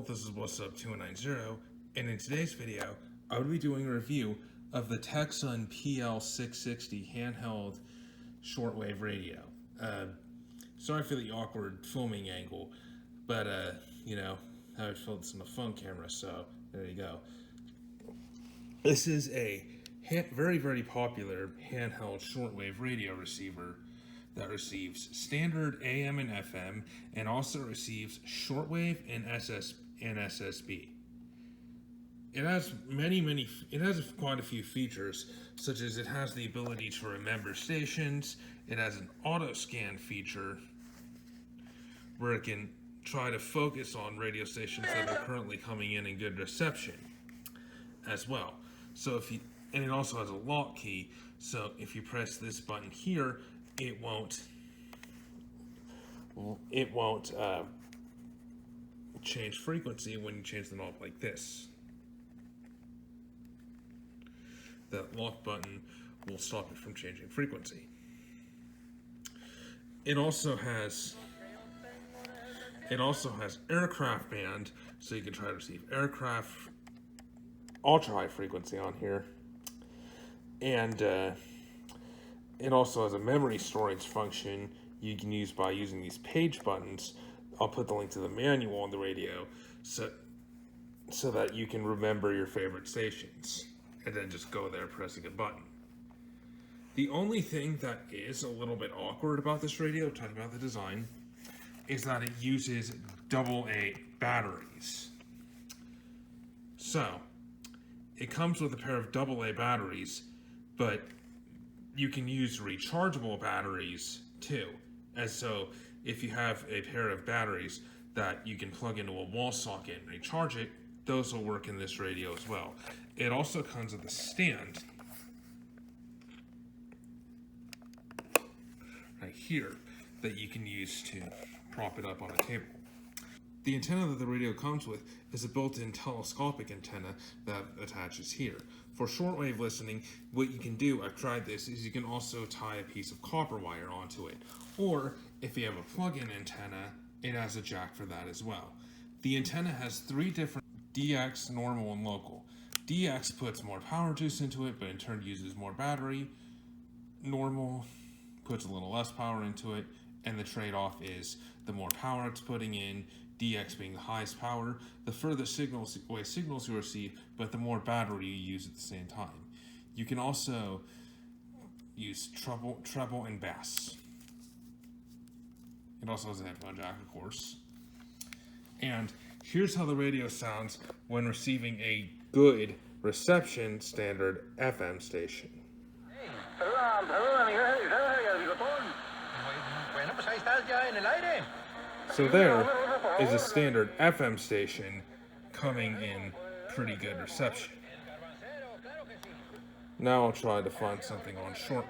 this is What's Up 290, and in today's video, I will be doing a review of the Tecsun PL660 handheld shortwave radio. Sorry for the awkward filming angle, but you know, I would film this on a phone camera, so there you go. This is a very popular handheld shortwave radio receiver that receives standard AM and FM, and also receives shortwave and SSB. It has quite a few features, such as it has the ability to remember stations. It has an auto scan feature where it can try to focus on radio stations that are currently coming in good reception as well. So and it also has a lock key, so if you press this button here, it won't change frequency when you change the knob like this. That lock button will stop it from changing frequency. It also has aircraft band, so you can try to receive aircraft ultra high frequency on here. And it also has a memory storage function you can use by using these page buttons. I'll put the link to the manual on the radio so that you can remember your favorite stations and then just go there pressing a button. The only thing that is a little bit awkward about this radio, talking about the design, is that it uses AA batteries. So it comes with a pair of AA batteries, but you can use rechargeable batteries too. And so if you have a pair of batteries that you can plug into a wall socket and recharge it, those will work in this radio as well. It also comes with a stand right here that you can use to prop it up on a table. The antenna that the radio comes with is a built-in telescopic antenna that attaches here. For shortwave listening, what you can do, I've tried this, is you can also tie a piece of copper wire onto it. Or, if you have a plug-in antenna, it has a jack for that as well. The antenna has three different DX, normal, and local. DX puts more power juice into it, but in turn uses more battery. Normal puts a little less power into it, and the trade-off is the more power it's putting in, DX being the highest power, the further away signals you receive, but the more battery you use at the same time. You can also use treble, and bass. It also has a headphone jack, of course. And here's how the radio sounds when receiving a good reception standard FM station. So there is a standard FM station coming in pretty good reception. Now I'll try to find something on shortwave.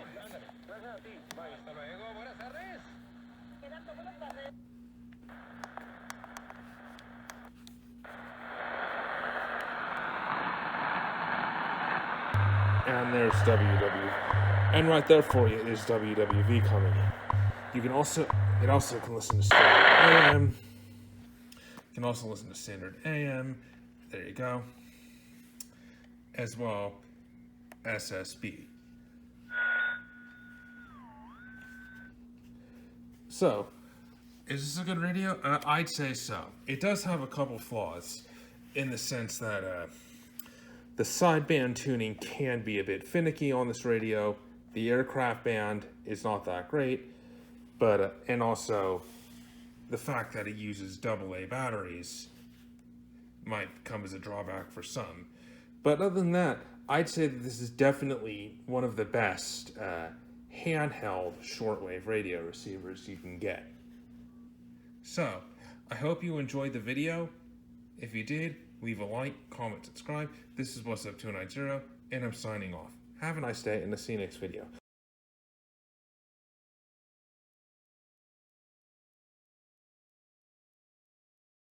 And there's WW, and right there for you is WWV coming in. It also can listen to standard AM. You can also listen to standard AM. There you go. As well, SSB. So, is this a good radio? I'd say so. It does have a couple flaws in the sense that the sideband tuning can be a bit finicky on this radio. The aircraft band is not that great. But, and also, the fact that it uses AA batteries might come as a drawback for some. But other than that, I'd say that this is definitely one of the best handheld shortwave radio receivers you can get. So, I hope you enjoyed the video. If you did, leave a like, comment, subscribe. This is What's Up 290, and I'm signing off. Have a nice day, and I'll see you next video.